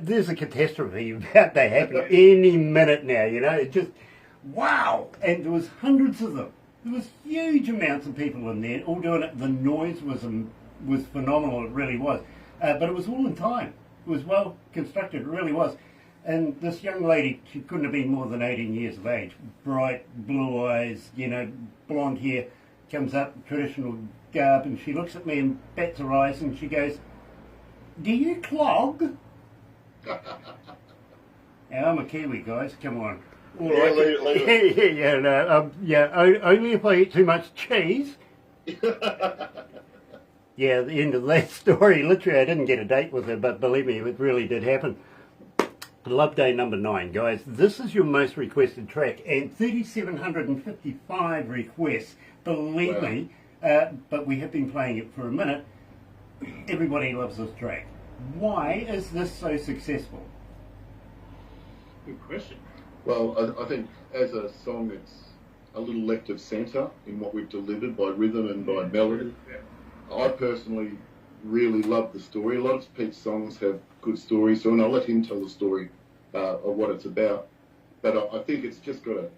there's a catastrophe about to happen any minute now, you know, it just, wow, and there was hundreds of them, there was huge amounts of people in there, all doing it, the noise was phenomenal, it really was, but it was all in time, it was well constructed, it really was. And this young lady, she couldn't have been more than 18 years of age, bright blue eyes, you know, blonde hair, comes up, traditional garb, and she looks at me and bats her eyes and she goes, "Do you clog?" Now, I'm a Kiwi, guys, come on. All Yeah, right. leave it. Yeah, no, only if I eat too much cheese. Yeah, the end of that story, literally I didn't get a date with her, but believe me, it really did happen. Love Day number 9, guys. This is your most requested track, and 3,755 requests. Believe me, but we have been playing it for a minute. Everybody loves this track. Why is this so successful? Good question. Well, I think as a song, it's a little left of centre in what we've delivered by rhythm and by melody. I personally really love the story. A lot of Pete's songs have good stories, so and I'll let him tell the story of what it's about. But I think it's just got an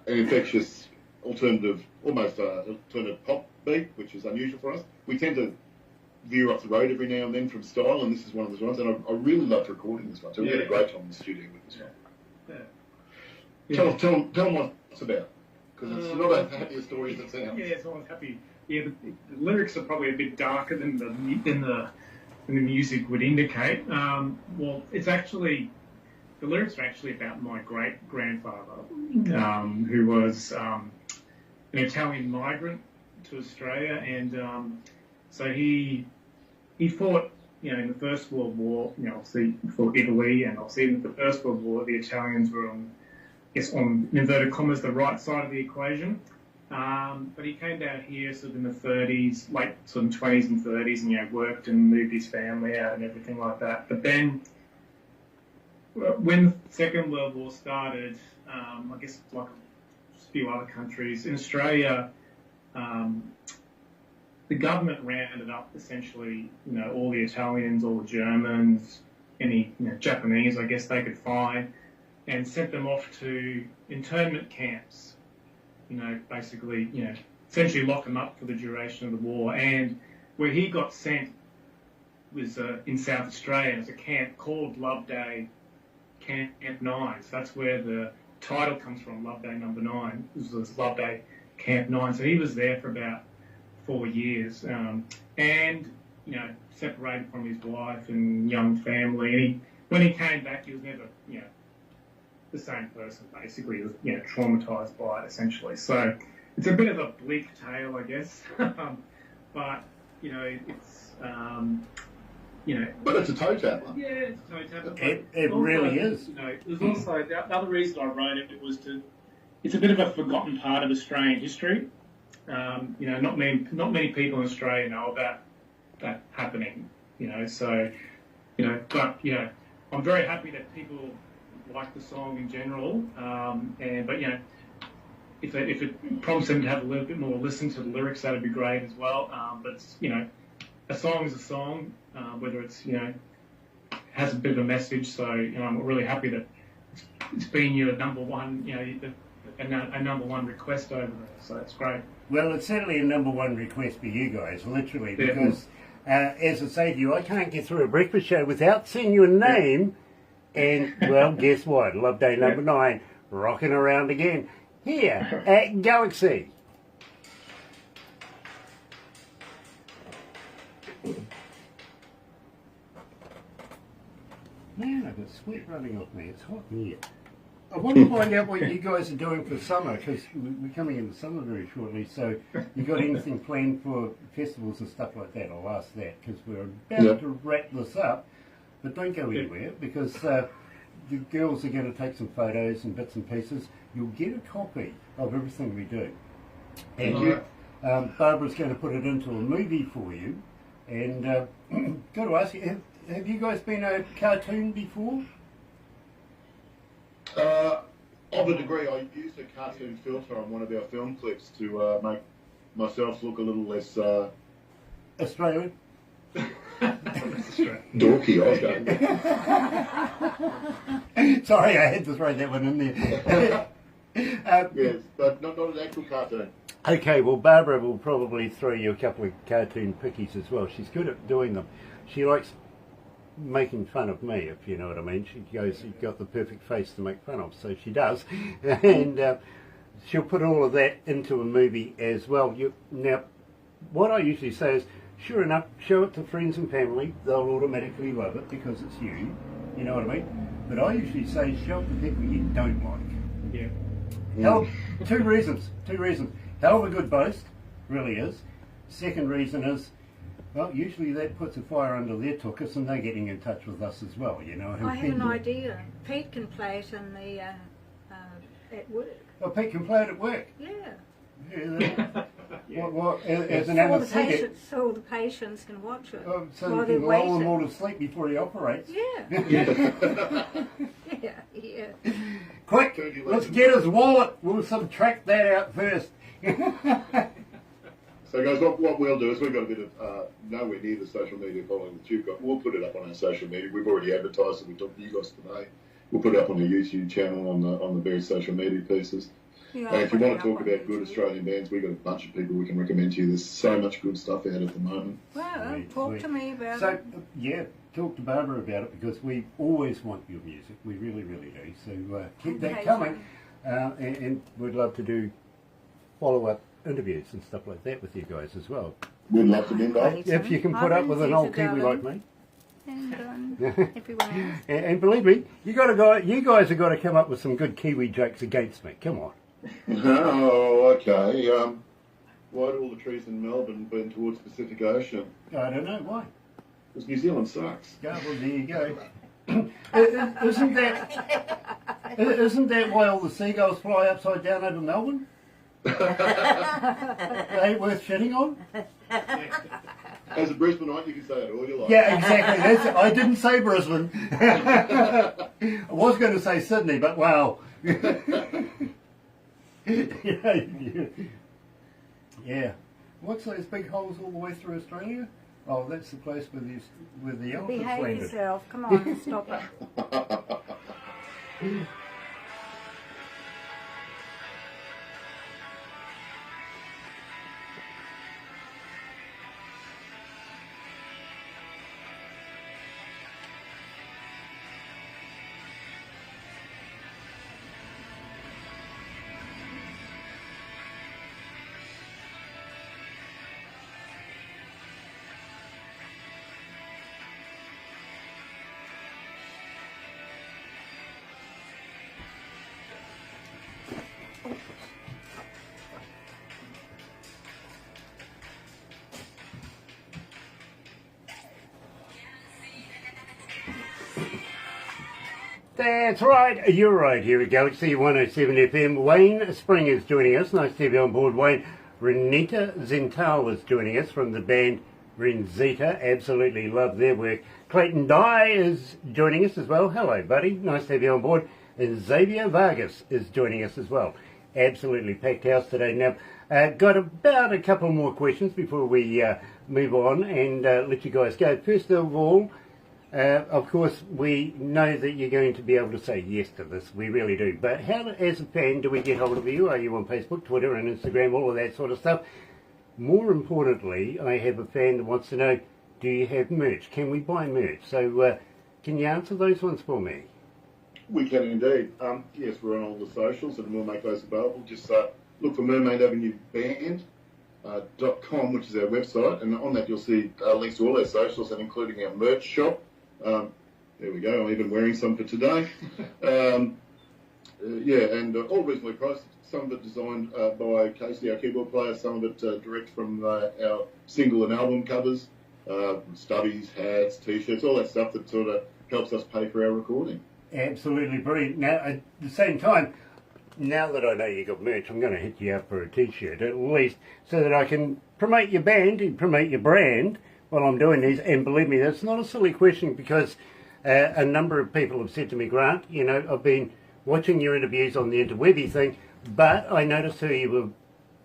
infectious alternative, almost alternative pop beat, which is unusual for us. We tend to veer off the road every now and then from style, and this is one of those ones. And I really loved recording this one. So we had a great time in the studio with this one. Yeah. Tell them what it's about, because it's not a happier story as it sounds. Yeah, it's always happy. Yeah, the lyrics are probably a bit darker than the music would indicate. Well, it's actually, the lyrics are actually about my great-grandfather, who was an Italian migrant to Australia, and so he fought, you know, in the First World War, you know, obviously for Italy, and obviously in the First World War, the Italians were on in inverted commas, the right side of the equation. But he came down here sort of in the 30s, late sort of 20s and 30s, and, you know, worked and moved his family out and everything like that. But then when the Second World War started, I guess like a few other countries, in Australia, the government rounded up essentially, all the Italians, all the Germans, any Japanese, I guess they could find, and sent them off to internment camps. Basically, essentially lock them up for the duration of the war. And where he got sent was in South Australia. It's a camp called Loveday Camp 9. So that's where the title comes from, Loveday Number 9. This was Loveday Camp 9. So he was there for about 4 years, and separated from his wife and young family. And when he came back, he was never, the same person. Basically, he was, traumatized by it essentially. So it's a bit of a bleak tale, I guess. But it's But it's a toe tapper. yeah, it's a toe tapper. It really is. There's also the other reason I wrote it was it's a bit of a forgotten part of Australian history. Not many people in Australia know about that happening. So but I'm very happy that people like the song in general. But if it prompts them to have a little bit more listen to the lyrics, that'd be great as well. But it's, a song is a song, whether it's has a bit of a message. So I'm really happy that it's been your number one, a number one request over there. So it's great. Well, it's certainly a number one request for you guys, literally, because as I say to you, I can't get through a breakfast show without seeing your name. And, well, guess what? Love Day number 9, rocking around again here at Galaxy. Man, I've got sweat running off me. It's hot in here. I want to find out what you guys are doing for summer, because we're coming into summer very shortly. So, you got anything planned for festivals and stuff like that? I'll ask that, because we're about to wrap this up. But don't go anywhere, because the girls are going to take some photos and bits and pieces. You'll get a copy of everything we do. And Barbara's going to put it into a movie for you. And got to ask you, have you guys been a cartoon before? Of a degree, I used a cartoon filter on one of our film clips to make myself look a little less Australian? dorky, I was going. Sorry, I had to throw that one in there. Yes, but not an actual cartoon. Okay, well, Barbara will probably throw you a couple of cartoon pickies as well. She's good at doing them. She likes making fun of me, if you know what I mean. She goes, you've got the perfect face to make fun of, so she does. And she'll put all of that into a movie as well. Now, what I usually say is, sure enough, show it to friends and family. They'll automatically love it because it's you. You know what I mean? But I usually say, show it to people you don't like. Yeah. Two reasons. Hell of a good boast, really is. Second reason is, well, usually that puts a fire under their tuchus and they're getting in touch with us as well, I have an idea. Pete can play it in the at work. Oh, Pete can play it at work. Yeah. As an anaesthetic. So the patients can watch it. So while you they're can lull them waiting. all to sleep before he operates. Yeah. Yeah. Quick, let's get his wallet. We'll subtract that out first. So guys, what we'll do is we've got a bit of nowhere near the social media following that you've got. We'll put it up on our social media. We've already advertised it. We talked to you guys today. We'll put it up on the YouTube channel, on the various social media pieces. Yeah, And if you want to talk about good Australian bands, we've got a bunch of people we can recommend to you. There's so much good stuff out at the moment. Well, talk to me about So, it. yeah, talk to Barbara about it because we always want your music. We really, really do. So keep that coming. And we'd love to do follow-up interviews and stuff like that with you guys as well. We'd love to be involved. If you can put up with an old Kiwi like me. And everyone else. And believe me, you guys have got to come up with some good Kiwi jokes against me. Come on. Oh, okay. Why do all the trees in Melbourne bend towards the Pacific Ocean? I don't know why. Because New Zealand sucks. Yeah, well, there you go. Isn't that why all the seagulls fly upside down over Melbourne? They ain't worth shitting on? As a Brisbaneite, you can say it all you like. Yeah, exactly. I didn't say Brisbane. I was going to say Sydney, but wow. Yeah. What's those big holes all the way through Australia? Oh, that's the place where the elephants Behave landed. yourself. Come on, stop it. That's right, you're right here at Galaxy 107 FM. Wayne Spring is joining us. Nice to have you on board, Wayne. Renita Zental is joining us from the band Renzita. Absolutely love their work. Clayton Dye is joining us as well. Hello, buddy. Nice to have you on board. And Xavier Vargas is joining us as well. Absolutely packed house today. Now, got about a couple more questions before we move on and let you guys go. First of all, of course, we know that you're going to be able to say yes to this. We really do. But how, as a fan, do we get hold of you? Are you on Facebook, Twitter and Instagram, all of that sort of stuff? More importantly, I have a fan that wants to know, do you have merch? Can we buy merch? So can you answer those ones for me? We can indeed. Yes, we're on all the socials and we'll make those available. Just look for Mermaid Avenue Band.com, which is our website, and on that you'll see links to all our socials and including our merch shop. There we go, I'm even wearing some for today. And all reasonably priced. Some of it designed by Casey, our keyboard player, some of it direct from our single and album covers, stubbies, hats, t-shirts, all that stuff that sort of helps us pay for our recording. Absolutely brilliant. Now, at the same time, now that I know you got merch, I'm going to hit you up for a t-shirt at least, so that I can promote your band and promote your brand while I'm doing these. And believe me, that's not a silly question, because a number of people have said to me, Grant, you know, I've been watching your interviews on the interwebby thing, but I noticed who you were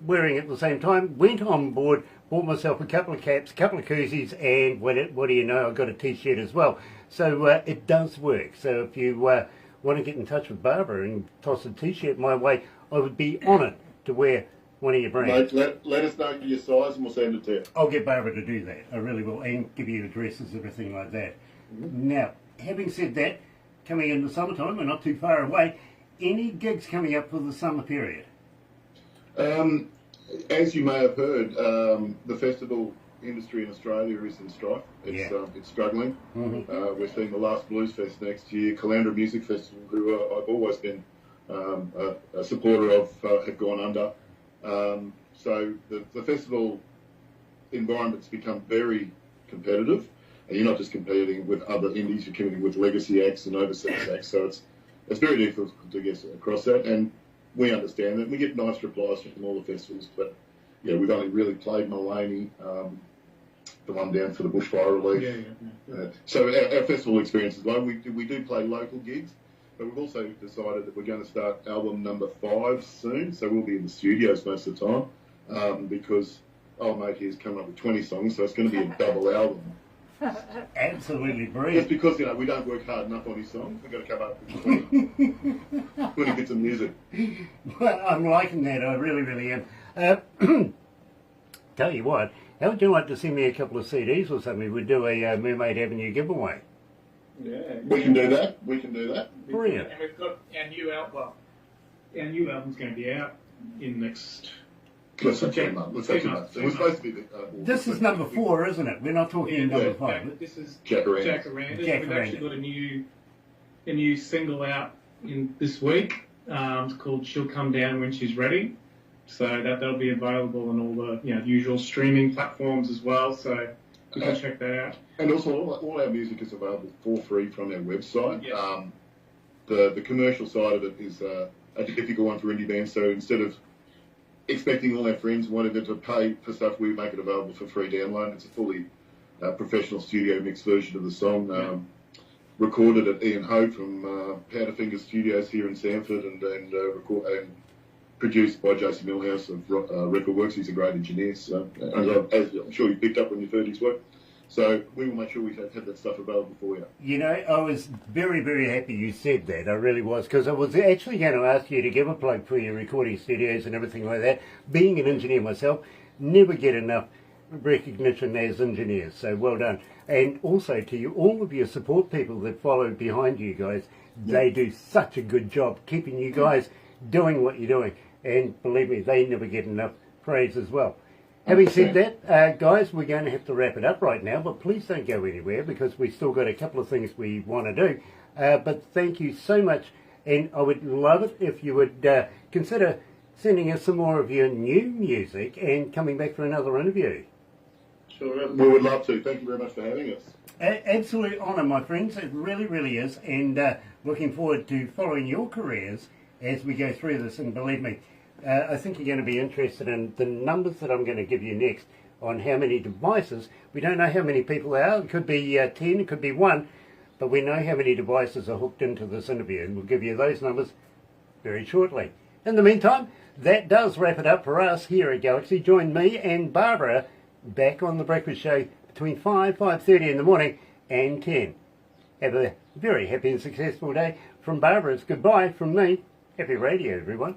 wearing at the same time, went on board, bought myself a couple of caps, a couple of koozies, and what do you know, I got a t-shirt as well. So it does work. So if you want to get in touch with Barbara and toss a t-shirt my way, I would be honoured to wear one of your brands. Let us know your size and we'll send it to you. I'll get Barbara to do that. I really will, and give you addresses, everything like that. Now, having said that, coming into summertime, we're not too far away. Any gigs coming up for the summer period? As you may have heard, the festival industry in Australia is in strife. It's struggling. We're seeing the last Blues Fest next year. Caloundra Music Festival, who I've always been a supporter of, have gone under. So the festival environment's become very competitive, and you're not just competing with other indies, you're competing with legacy acts and overseas acts. So it's very difficult to get across that, and we understand that. We get nice replies from all the festivals, but yeah, we've only really played Mullaney, the one down for the bushfire relief. So our festival experience is low. We do play local gigs, but we've also decided that we're going to start album number 5 soon. So we'll be in the studios most of the time, because old mate here's come up with 20 songs, so it's going to be a double album. Absolutely brilliant. It's because, you know, we don't work hard enough on his songs. We've got to come up with 20 bits of music. Well, I'm liking that. I really, really am. Tell you what, how would you like to send me a couple of CDs or something? We'd do a Mermaid Avenue giveaway. Yeah. We can do that. Brilliant. And we've got our new album. Well, our new album's going to be out in next. Let's say 2 months. We're supposed to be This is number 4, isn't it? We're not talking number 5. This is Jacaranda. We've actually got a new single out in this week. It's called "She'll Come Down When She's Ready." So that'll be available on all the usual streaming platforms as well. So you can check that out. And also, all our music is available for free from our website. Yes. The commercial side of it is a difficult one for indie bands. So instead of expecting all our friends wanting them to pay for stuff, we make it available for free download. It's a fully professional studio mix version of the song, recorded at Ian Ho from Powderfinger Studios here in Sanford, and produced by Jason Millhouse of Record Works. He's a great engineer, so as I'm sure you picked up when you've heard his work. So we will make sure we have that stuff available for you. You know, I was very, very happy you said that. I really was, because I was actually going to ask you to give a plug for your recording studios and everything like that. Being an engineer myself, never get enough recognition as engineers, so well done. And also to you, all of your support people that follow behind you guys, they do such a good job keeping you guys doing what you're doing. And believe me, they never get enough praise as well. Having said that, guys, we're going to have to wrap it up right now, but please don't go anywhere because we've still got a couple of things we want to do. But thank you so much, and I would love it if you would consider sending us some more of your new music and coming back for another interview. Sure, we would love to. Thank you very much for having us. Absolute honour, my friends. It really, really is, and looking forward to following your careers as we go through this, and believe me, I think you're going to be interested in the numbers that I'm going to give you next on how many devices. We don't know how many people there are. It could be 10, it could be 1, but we know how many devices are hooked into this interview, and we'll give you those numbers very shortly. In the meantime, that does wrap it up for us here at Galaxy. Join me and Barbara back on The Breakfast Show between 5:30 in the morning and 10. Have a very happy and successful day. From Barbara, it's goodbye. From me, happy radio, everyone.